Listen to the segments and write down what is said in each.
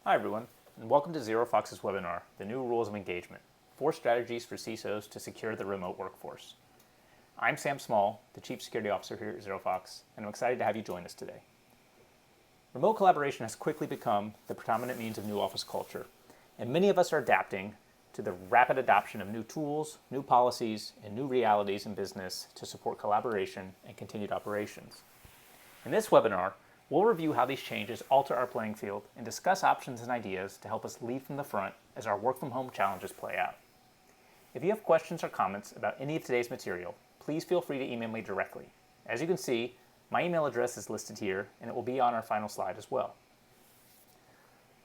Hi everyone, and welcome to ZeroFOX's webinar, The New Rules of Engagement, 4 Strategies for CISOs to Secure the Remote Workforce. I'm Sam Small, the Chief Security Officer here at ZeroFOX, and I'm excited to have you join us today. Remote collaboration has quickly become the predominant means of new office culture, and many of us are adapting to the rapid adoption of new tools, new policies, and new realities in business to support collaboration and continued operations. In this webinar, we'll review how these changes alter our playing field and discuss options and ideas to help us lead from the front as our work-from-home challenges play out. If you have questions or comments about any of today's material, please feel free to email me directly. As you can see, my email address is listed here, and it will be on our final slide as well.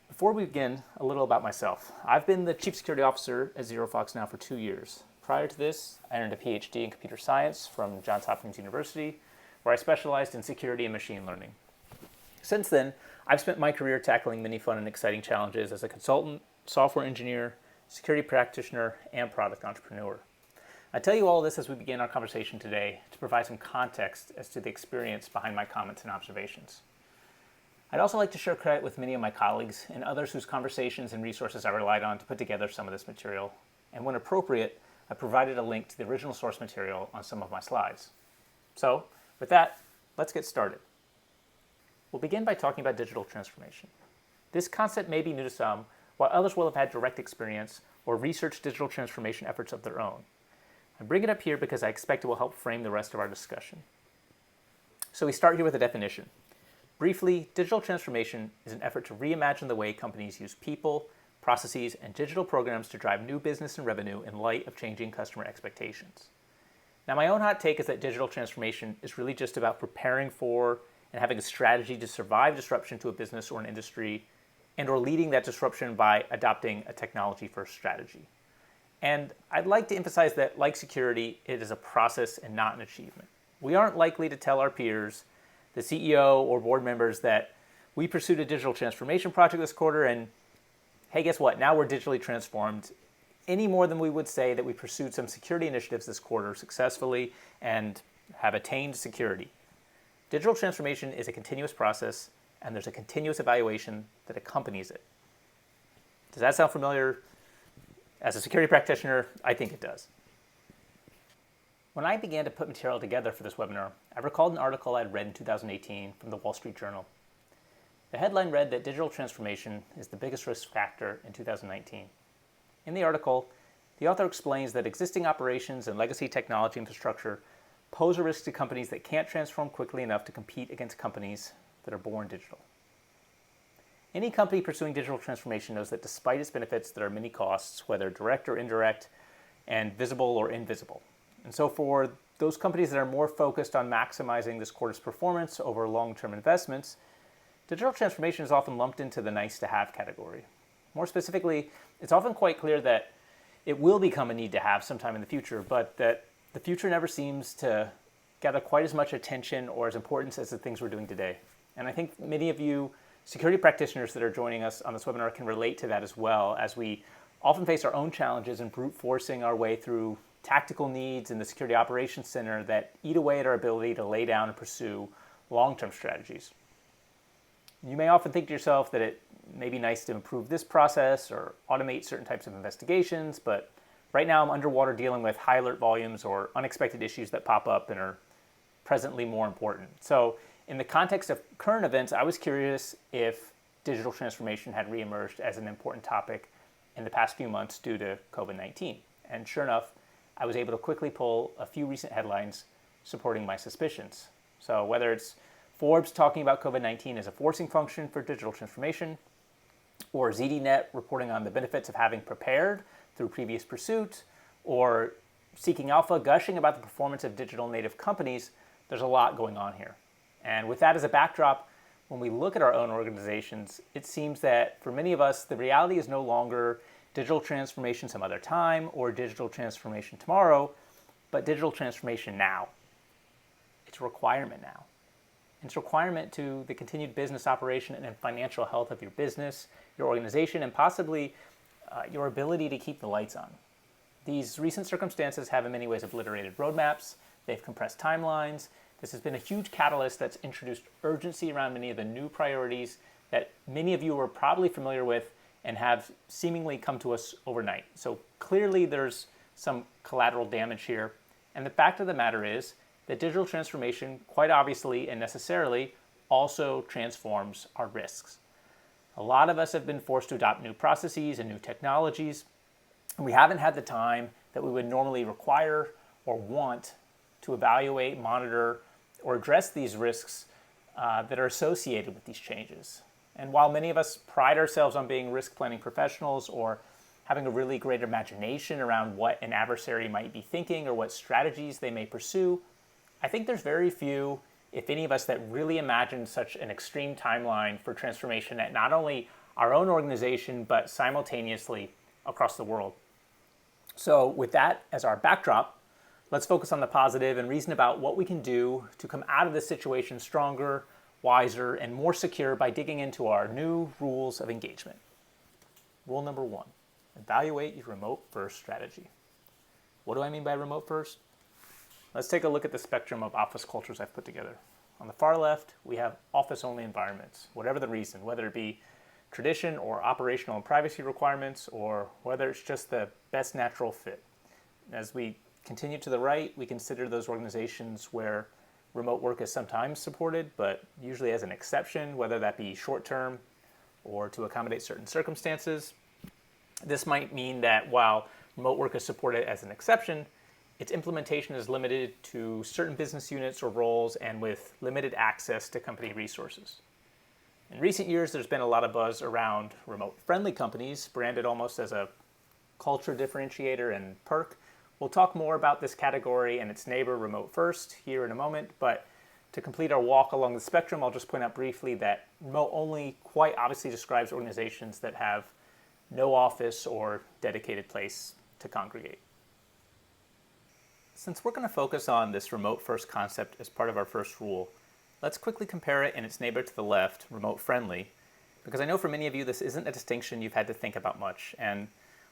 Before we begin, a little about myself. I've been the Chief Security Officer at ZeroFOX now for 2 years. Prior to this, I earned a PhD in computer science from Johns Hopkins University, where I specialized in security and machine learning. Since then, I've spent my career tackling many fun and exciting challenges as a consultant, software engineer, security practitioner, and product entrepreneur. I tell you all this as we begin our conversation today to provide some context as to the experience behind my comments and observations. I'd also like to share credit with many of my colleagues and others whose conversations and resources I relied on to put together some of this material, and when appropriate, I provided a link to the original source material on some of my slides. So, with that, let's get started. We'll begin by talking about digital transformation. This concept may be new to some, while others will have had direct experience or researched digital transformation efforts of their own. I bring it up here because I expect it will help frame the rest of our discussion. So we start here with a definition. Briefly, digital transformation is an effort to reimagine the way companies use people, processes, and digital programs to drive new business and revenue in light of changing customer expectations. Now, my own hot take is that digital transformation is really just about preparing for and having a strategy to survive disruption to a business or an industry, and or leading that disruption by adopting a technology-first strategy. And I'd like to emphasize that, like security, it is a process and not an achievement. We aren't likely to tell our peers, the CEO or board members, that we pursued a digital transformation project this quarter and, hey, guess what? Now we're digitally transformed, any more than we would say that we pursued some security initiatives this quarter successfully and have attained security. Digital transformation is a continuous process, and there's a continuous evaluation that accompanies it. Does that sound familiar? As a security practitioner, I think it does. When I began to put material together for this webinar, I recalled an article I'd read in 2018 from the Wall Street Journal. The headline read that digital transformation is the biggest risk factor in 2019. In the article, the author explains that existing operations and legacy technology infrastructure pose a risk to companies that can't transform quickly enough to compete against companies that are born digital. Any company pursuing digital transformation knows that despite its benefits, there are many costs, whether direct or indirect, and visible or invisible. And so for those companies that are more focused on maximizing this quarter's performance over long-term investments, digital transformation is often lumped into the nice-to-have category. More specifically, it's often quite clear that it will become a need-to-have sometime in the future, but that the future never seems to gather quite as much attention or as importance as the things we're doing today. And I think many of you security practitioners that are joining us on this webinar can relate to that as well, as we often face our own challenges in brute forcing our way through tactical needs in the Security Operations Center that eat away at our ability to lay down and pursue long-term strategies. You may often think to yourself that it may be nice to improve this process or automate certain types of investigations, but right now I'm underwater dealing with high alert volumes or unexpected issues that pop up and are presently more important. So in the context of current events, I was curious if digital transformation had reemerged as an important topic in the past few months due to COVID-19. And sure enough, I was able to quickly pull a few recent headlines supporting my suspicions. So whether it's Forbes talking about COVID-19 as a forcing function for digital transformation, or ZDNet reporting on the benefits of having prepared through previous pursuits, or Seeking Alpha gushing about the performance of digital native companies, there's a lot going on here. And with that as a backdrop, when we look at our own organizations, it seems that for many of us, the reality is no longer digital transformation some other time or digital transformation tomorrow, but digital transformation now. It's a requirement now. It's a requirement to the continued business operation and financial health of your business, your organization, and possibly your ability to keep the lights on. These recent circumstances have in many ways obliterated roadmaps, they've compressed timelines. This has been a huge catalyst that's introduced urgency around many of the new priorities that many of you are probably familiar with and have seemingly come to us overnight. So clearly there's some collateral damage here. And the fact of the matter is that digital transformation, quite obviously and necessarily, also transforms our risks. A lot of us have been forced to adopt new processes and new technologies, and we haven't had the time that we would normally require or want to evaluate, monitor, or address these risks that are associated with these changes. And while many of us pride ourselves on being risk planning professionals or having a really great imagination around what an adversary might be thinking or what strategies they may pursue, I think there's very few, if any of us, that really imagine such an extreme timeline for transformation at not only our own organization, but simultaneously across the world. So with that as our backdrop, let's focus on the positive and reason about what we can do to come out of this situation stronger, wiser, and more secure by digging into our new rules of engagement. Rule number 1, evaluate your remote first strategy. What do I mean by remote first? Let's take a look at the spectrum of office cultures I've put together. On the far left, we have office-only environments, whatever the reason, whether it be tradition or operational and privacy requirements, or whether it's just the best natural fit. As we continue to the right, we consider those organizations where remote work is sometimes supported, but usually as an exception, whether that be short-term or to accommodate certain circumstances. This might mean that while remote work is supported as an exception, its implementation is limited to certain business units or roles and with limited access to company resources. In recent years, there's been a lot of buzz around remote-friendly companies, branded almost as a culture differentiator and perk. We'll talk more about this category and its neighbor, remote first, here in a moment, but to complete our walk along the spectrum, I'll just point out briefly that remote only quite obviously describes organizations that have no office or dedicated place to congregate. Since we're going to focus on this remote first concept as part of our first rule, let's quickly compare it and its neighbor to the left, remote friendly, because I know for many of you this isn't a distinction you've had to think about much, and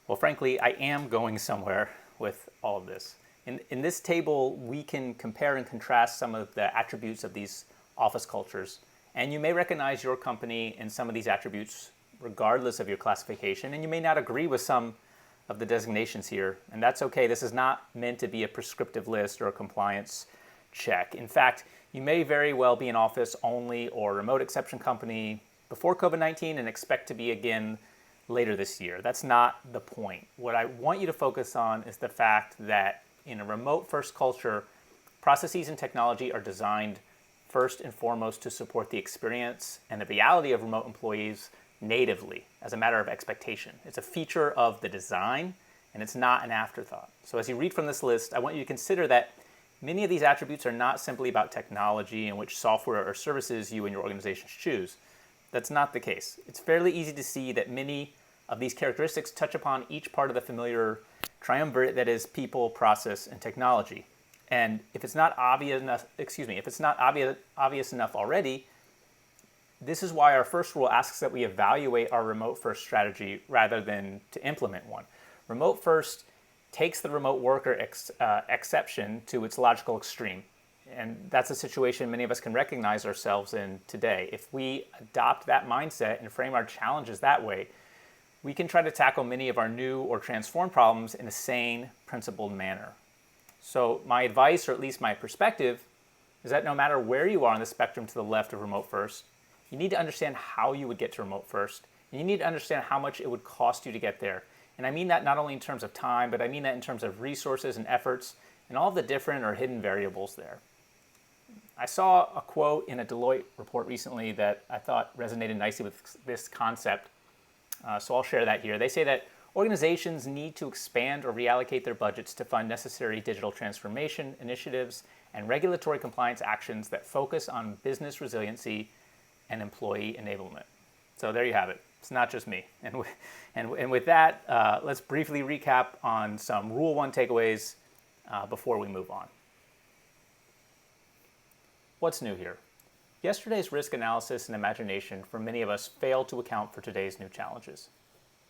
well, frankly, I am going somewhere with all of this. In this table, we can compare and contrast some of the attributes of these office cultures, and you may recognize your company in some of these attributes regardless of your classification, and you may not agree with some of the designations here, and that's okay. This is not meant to be a prescriptive list or a compliance check. In fact, you may very well be an office only or remote exception company before COVID-19 and expect to be again later this year. That's not the point. What I want you to focus on is the fact that in a remote first culture, processes and technology are designed first and foremost to support the experience and the reality of remote employees natively as a matter of expectation. It's a feature of the design and it's not an afterthought. So as you read from this list, I want you to consider that many of these attributes are not simply about technology and which software or services you and your organizations choose. That's not the case. It's fairly easy to see that many of these characteristics touch upon each part of the familiar triumvirate that is people, process, and technology. And if it's not obvious enough already, this is why our first rule asks that we evaluate our remote first strategy rather than to implement one. Remote first takes the remote worker exception to its logical extreme. And that's a situation many of us can recognize ourselves in today. If we adopt that mindset and frame our challenges that way, we can try to tackle many of our new or transformed problems in a sane, principled manner. So my advice, or at least my perspective, is that no matter where you are on the spectrum to the left of remote first, you need to understand how you would get to remote first, and you need to understand how much it would cost you to get there. And I mean that not only in terms of time, but I mean that in terms of resources and efforts and all the different or hidden variables there. I saw a quote in a Deloitte report recently that I thought resonated nicely with this concept, so I'll share that here. They say that organizations need to expand or reallocate their budgets to fund necessary digital transformation initiatives and regulatory compliance actions that focus on business resiliency and employee enablement. So there you have it. It's not just me. And with that, let's briefly recap on some Rule 1 takeaways before we move on. What's new here? Yesterday's risk analysis and imagination for many of us failed to account for today's new challenges.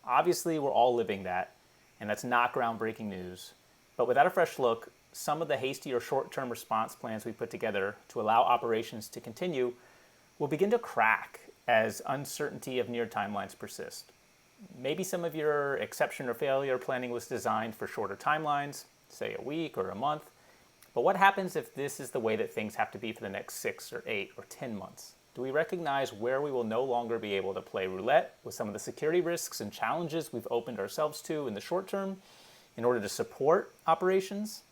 Obviously, we're all living that, and that's not groundbreaking news. But without a fresh look, some of the hasty or short-term response plans we put together to allow operations to continue will begin to crack as uncertainty of near timelines persist. Maybe some of your exception or failure planning was designed for shorter timelines, say a week or a month. But what happens if this is the way that things have to be for the next 6 or 8 or 10 months? Do we recognize where we will no longer be able to play roulette with some of the security risks and challenges we've opened ourselves to in the short term in order to support operations?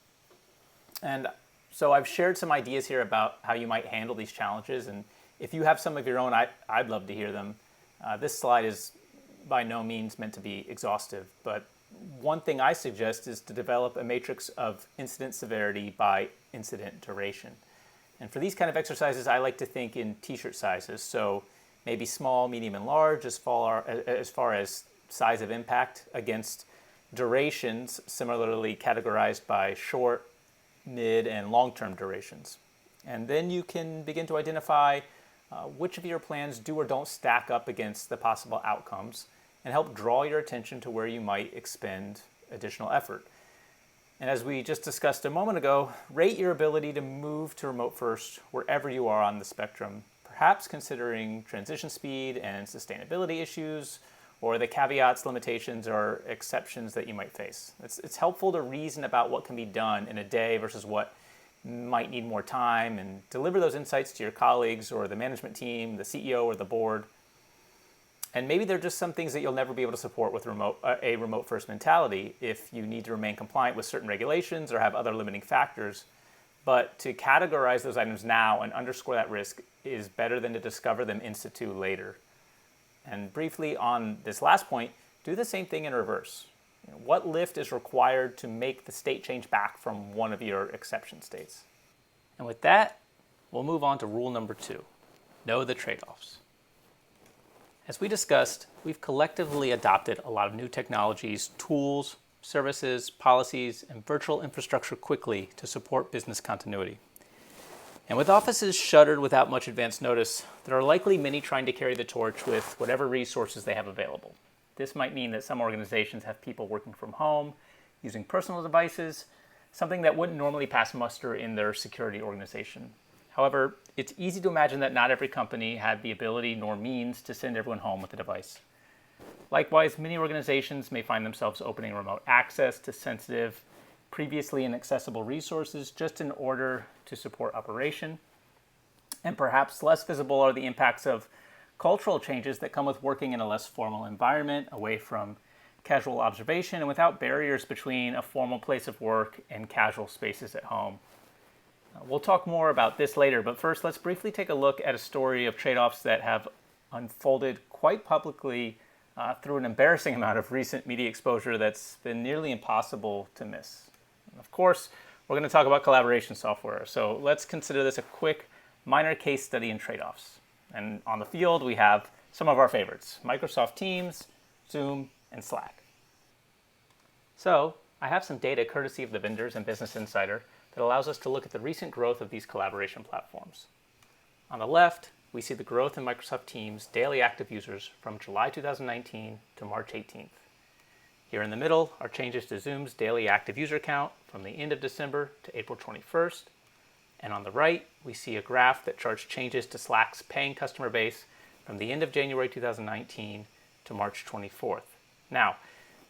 And so I've shared some ideas here about how you might handle these challenges. And if you have some of your own, I'd love to hear them. This slide is by no means meant to be exhaustive, but one thing I suggest is to develop a matrix of incident severity by incident duration. And for these kind of exercises, I like to think in t-shirt sizes. So maybe small, medium, and large as far as size of impact against durations similarly categorized by short, mid, and long-term durations. And then you can begin to identify which of your plans do or don't stack up against the possible outcomes and help draw your attention to where you might expend additional effort. And as we just discussed a moment ago, rate your ability to move to remote first wherever you are on the spectrum, perhaps considering transition speed and sustainability issues, or the caveats, limitations, or exceptions that you might face. It's helpful to reason about what can be done in a day versus what might need more time, and deliver those insights to your colleagues or the management team, the CEO or the board. And maybe there are just some things that you'll never be able to support with a remote first mentality if you need to remain compliant with certain regulations or have other limiting factors. But to categorize those items now and underscore that risk is better than to discover them in situ later. And briefly on this last point, do the same thing in reverse. What lift is required to make the state change back from one of your exception states? And with that, we'll move on to rule number 2, know the trade-offs. As we discussed, we've collectively adopted a lot of new technologies, tools, services, policies, and virtual infrastructure quickly to support business continuity. And with offices shuttered without much advance notice, there are likely many trying to carry the torch with whatever resources they have available. This might mean that some organizations have people working from home, using personal devices, something that wouldn't normally pass muster in their security organization. However, it's easy to imagine that not every company had the ability nor means to send everyone home with a device. Likewise, many organizations may find themselves opening remote access to sensitive, previously inaccessible resources just in order to support operation. And perhaps less visible are the impacts of cultural changes that come with working in a less formal environment, away from casual observation and without barriers between a formal place of work and casual spaces at home. We'll talk more about this later, but first let's briefly take a look at a story of trade-offs that have unfolded quite publicly through an embarrassing amount of recent media exposure that's been nearly impossible to miss. And of course, we're going to talk about collaboration software, so let's consider this a quick, minor case study in trade-offs. And on the field, we have some of our favorites: Microsoft Teams, Zoom, and Slack. So I have some data courtesy of the vendors and Business Insider that allows us to look at the recent growth of these collaboration platforms. On the left, we see the growth in Microsoft Teams daily active users from July 2019 to March 18th. Here in the middle are changes to Zoom's daily active user count from the end of December to April 21st. And on the right, we see a graph that charts changes to Slack's paying customer base from the end of January 2019 to March 24th. Now,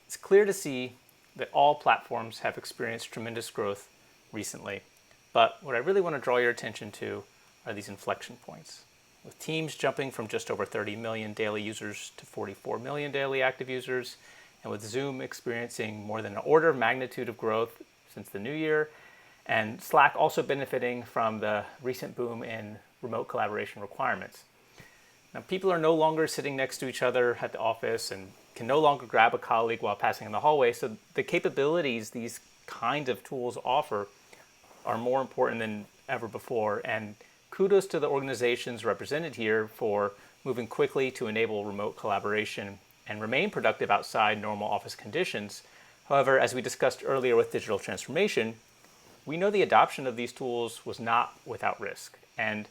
it's clear to see that all platforms have experienced tremendous growth recently, but what I really want to draw your attention to are these inflection points. With Teams jumping from just over 30 million daily users to 44 million daily active users, and with Zoom experiencing more than an order of magnitude of growth since the new year, and Slack also benefiting from the recent boom in remote collaboration requirements. Now, people are no longer sitting next to each other at the office and can no longer grab a colleague while passing in the hallway, so the capabilities these kinds of tools offer are more important than ever before. And kudos to the organizations represented here for moving quickly to enable remote collaboration and remain productive outside normal office conditions. However, as we discussed earlier with digital transformation, we know the adoption of these tools was not without risk. And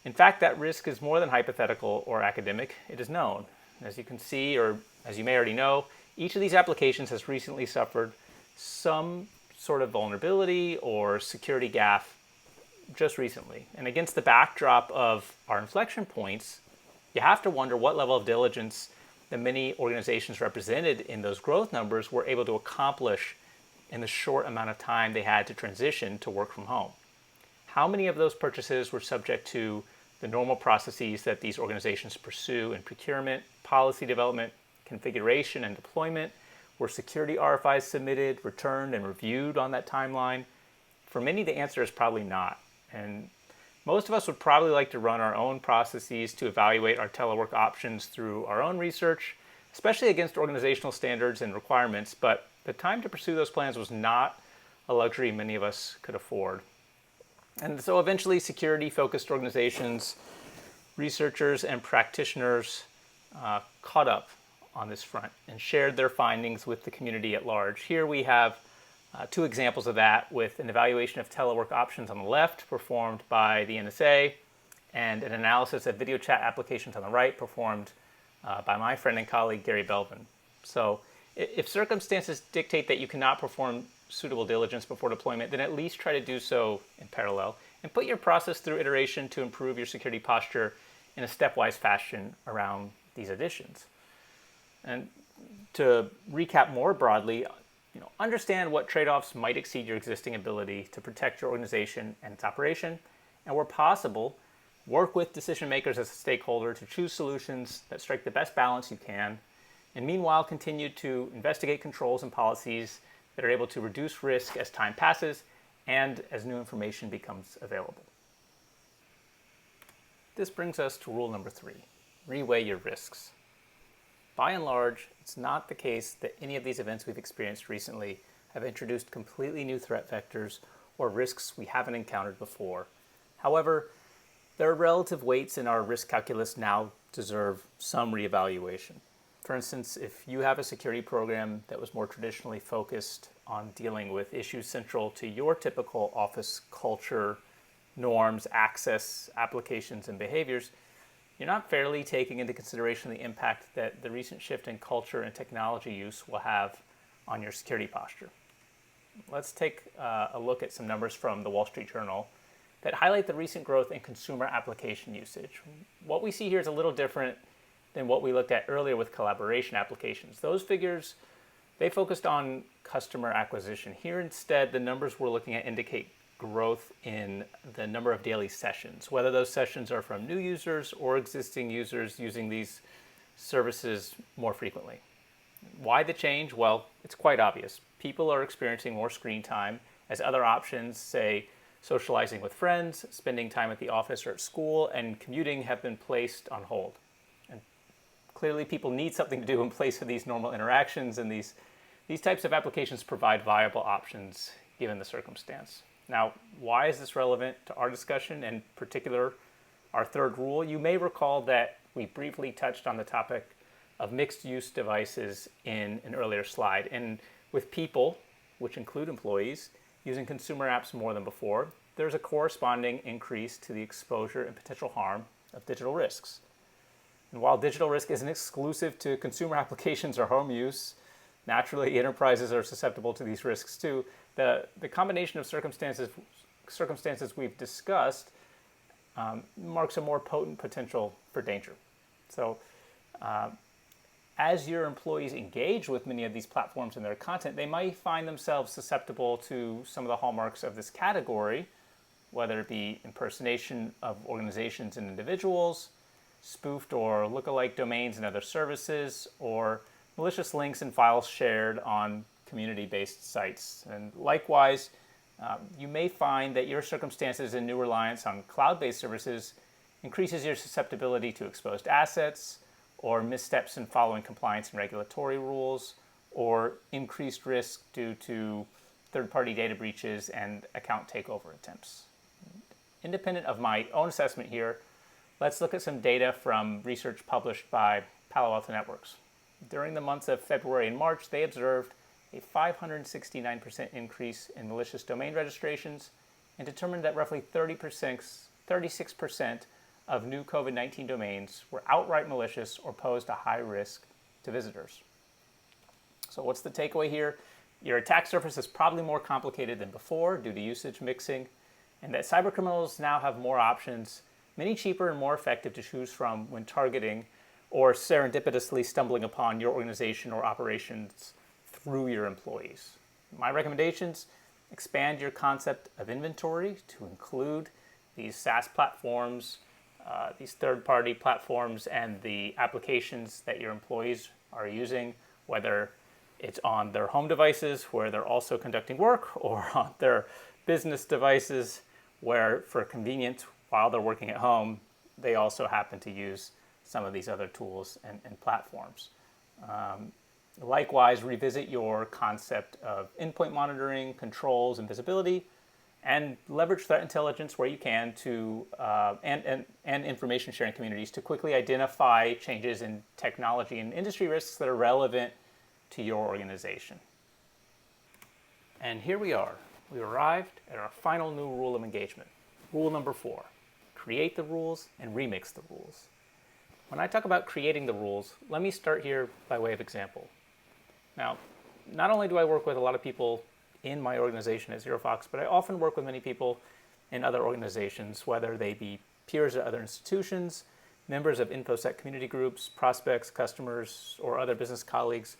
in fact, that risk is more than hypothetical or academic. It is known. As you can see, or as you may already know, each of these applications has recently suffered some sort of vulnerability or security gaffe just recently. And against the backdrop of our inflection points, you have to wonder what level of diligence the many organizations represented in those growth numbers were able to accomplish in the short amount of time they had to transition to work from home. How many of those purchases were subject to the normal processes that these organizations pursue in procurement, policy development, configuration, and deployment? Were security RFIs submitted, returned, and reviewed on that timeline? For many, the answer is probably not. And most of us would probably like to run our own processes to evaluate our telework options through our own research, especially against organizational standards and requirements, but the time to pursue those plans was not a luxury many of us could afford. And so eventually security-focused organizations, researchers, and practitioners caught up on this front and shared their findings with the community at large. Here we have two examples of that, with an evaluation of telework options on the left performed by the NSA and an analysis of video chat applications on the right performed by my friend and colleague Gary Belvin. So if circumstances dictate that you cannot perform suitable diligence before deployment, then at least try to do so in parallel and put your process through iteration to improve your security posture in a stepwise fashion around these additions. And to recap more broadly, understand what trade-offs might exceed your existing ability to protect your organization and its operation, and where possible, work with decision makers as a stakeholder to choose solutions that strike the best balance you can, and meanwhile continue to investigate controls and policies that are able to reduce risk as time passes and as new information becomes available. This brings us to rule number 3, reweigh your risks. By and large, it's not the case that any of these events we've experienced recently have introduced completely new threat vectors or risks we haven't encountered before. However, their relative weights in our risk calculus now deserve some reevaluation. For instance, if you have a security program that was more traditionally focused on dealing with issues central to your typical office culture, norms, access, applications, and behaviors, you're not fairly taking into consideration the impact that the recent shift in culture and technology use will have on your security posture. Let's take a look at some numbers from the Wall Street Journal that highlight the recent growth in consumer application usage. What we see here is a little different than what we looked at earlier with collaboration applications. Those figures, they focused on customer acquisition. Here instead, the numbers we're looking at indicate growth in the number of daily sessions, whether those sessions are from new users or existing users using these services more frequently. Why the change? Well, it's quite obvious. People are experiencing more screen time as other options, say socializing with friends, spending time at the office or at school, and commuting have been placed on hold. And clearly people need something to do in place of these normal interactions, and these types of applications provide viable options given the circumstance. Now, why is this relevant to our discussion, and in particular our third rule? You may recall that we briefly touched on the topic of mixed-use devices in an earlier slide. And with people, which include employees, using consumer apps more than before, there's a corresponding increase to the exposure and potential harm of digital risks. And while digital risk isn't exclusive to consumer applications or home use, naturally enterprises are susceptible to these risks too. The combination of circumstances we've discussed marks a more potent potential for danger. So as your employees engage with many of these platforms and their content, they might find themselves susceptible to some of the hallmarks of this category, whether it be impersonation of organizations and individuals, spoofed or lookalike domains and other services, or malicious links and files shared on community-based sites. And likewise, you may find that your circumstances and new reliance on cloud-based services increases your susceptibility to exposed assets, or missteps in following compliance and regulatory rules, or increased risk due to third-party data breaches and account takeover attempts. Independent of my own assessment here, let's look at some data from research published by Palo Alto Networks. During the months of February and March, they observed a 569% increase in malicious domain registrations and determined that roughly 36% of new COVID-19 domains were outright malicious or posed a high risk to visitors. So what's the takeaway here? Your attack surface is probably more complicated than before due to usage mixing, and that cybercriminals now have more options many cheaper and more effective to choose from when targeting or serendipitously stumbling upon your organization or operations through your employees. My recommendations: expand your concept of inventory to include these SaaS platforms, these third-party platforms, and the applications that your employees are using, whether it's on their home devices where they're also conducting work, or on their business devices where, for convenience, while they're working at home, they also happen to use some of these other tools and platforms. Likewise, revisit your concept of endpoint monitoring, controls, and visibility, and leverage threat intelligence where you can to and information sharing communities to quickly identify changes in technology and industry risks that are relevant to your organization. And here we are. We arrived at our final new rule of engagement. Rule number 4: create the rules and remix the rules. When I talk about creating the rules, let me start here by way of example. Now, not only do I work with a lot of people in my organization at ZeroFOX, but I often work with many people in other organizations, whether they be peers at other institutions, members of InfoSec community groups, prospects, customers, or other business colleagues.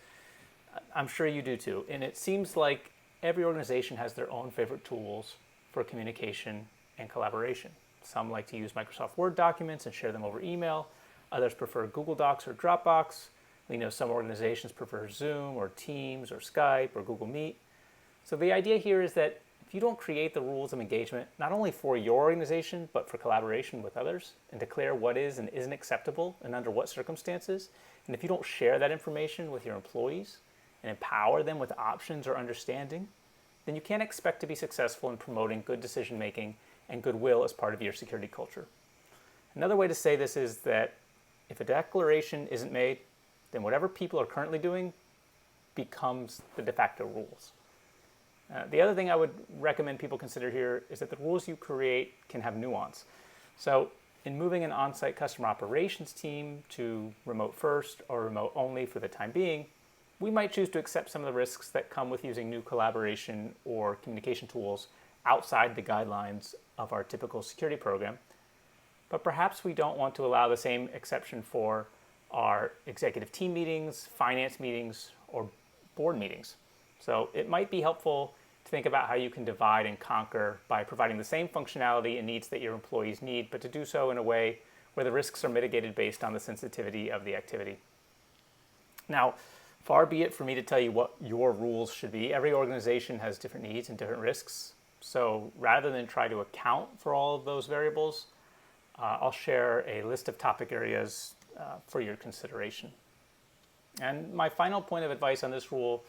I'm sure you do too. And it seems like every organization has their own favorite tools for communication and collaboration. Some like to use Microsoft Word documents and share them over email. Others prefer Google Docs or Dropbox. We know some organizations prefer Zoom or Teams or Skype or Google Meet. So the idea here is that if you don't create the rules of engagement, not only for your organization, but for collaboration with others, and declare what is and isn't acceptable and under what circumstances, and if you don't share that information with your employees and empower them with options or understanding, then you can't expect to be successful in promoting good decision making and goodwill as part of your security culture. Another way to say this is that if a declaration isn't made, then whatever people are currently doing becomes the de facto rules. The other thing I would recommend people consider here is that the rules you create can have nuance. So in moving an on-site customer operations team to remote first or remote only for the time being, we might choose to accept some of the risks that come with using new collaboration or communication tools outside the guidelines of our typical security program. But perhaps we don't want to allow the same exception for our executive team meetings, finance meetings, or board meetings. So it might be helpful to think about how you can divide and conquer by providing the same functionality and needs that your employees need, but to do so in a way where the risks are mitigated based on the sensitivity of the activity. Now, far be it for me to tell you what your rules should be. Every organization has different needs and different risks. So rather than try to account for all of those variables, I'll share a list of topic areas for your consideration. And my final point of advice on this rule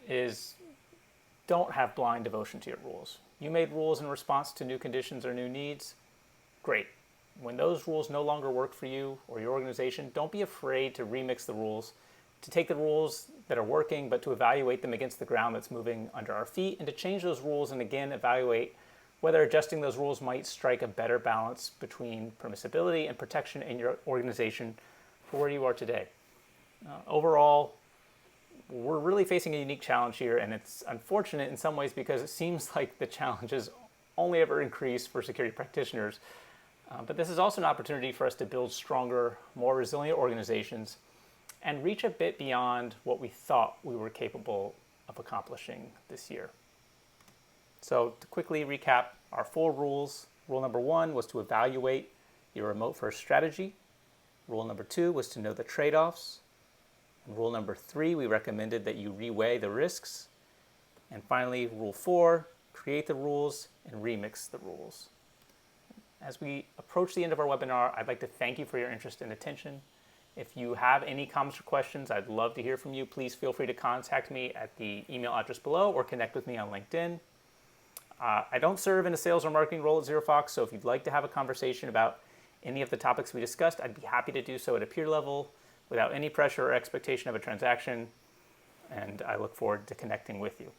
is don't have blind devotion to your rules. You made rules in response to new conditions or new needs. Great. When those rules no longer work for you or your organization, don't be afraid to remix the rules, to take the rules that are working, but to evaluate them against the ground that's moving under our feet, and to change those rules and again evaluate whether adjusting those rules might strike a better balance between permissibility and protection in your organization for where you are today. Overall, we're really facing a unique challenge here, and it's unfortunate in some ways because it seems like the challenges only ever increase for security practitioners. But this is also an opportunity for us to build stronger, more resilient organizations and reach a bit beyond what we thought we were capable of accomplishing this year. So to quickly recap our 4 rules, rule number 1 was to evaluate your remote first strategy. Rule number 2 was to know the trade-offs. And rule number 3, we recommended that you reweigh the risks. And finally, rule 4, create the rules and remix the rules. As we approach the end of our webinar, I'd like to thank you for your interest and attention. If you have any comments or questions, I'd love to hear from you. Please feel free to contact me at the email address below or connect with me on LinkedIn. I don't serve in a sales or marketing role at ZeroFOX, so if you'd like to have a conversation about any of the topics we discussed, I'd be happy to do so at a peer level without any pressure or expectation of a transaction, and I look forward to connecting with you.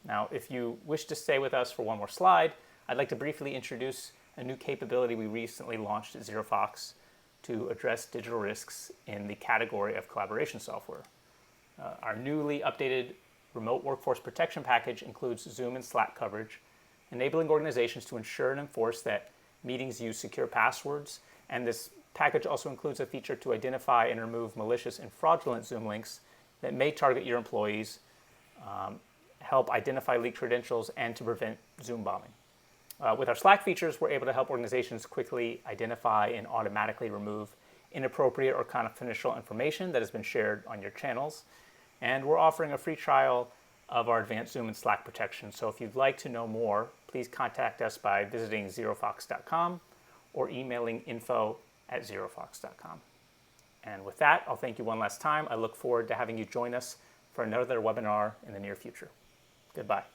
Now, if you wish to stay with us for one more slide, I'd like to briefly introduce a new capability we recently launched at ZeroFOX to address digital risks in the category of collaboration software. Our newly updated remote workforce protection package includes Zoom and Slack coverage, enabling organizations to ensure and enforce that meetings use secure passwords, and this package also includes a feature to identify and remove malicious and fraudulent Zoom links that may target your employees, help identify leaked credentials, and to prevent Zoom bombing. With our Slack features, we're able to help organizations quickly identify and automatically remove inappropriate or confidential information that has been shared on your channels. And we're offering a free trial of our advanced Zoom and Slack protection. So if you'd like to know more, please contact us by visiting ZeroFOX.com or emailing info@ZeroFOX.com. And with that, I'll thank you one last time. I look forward to having you join us for another webinar in the near future. Goodbye.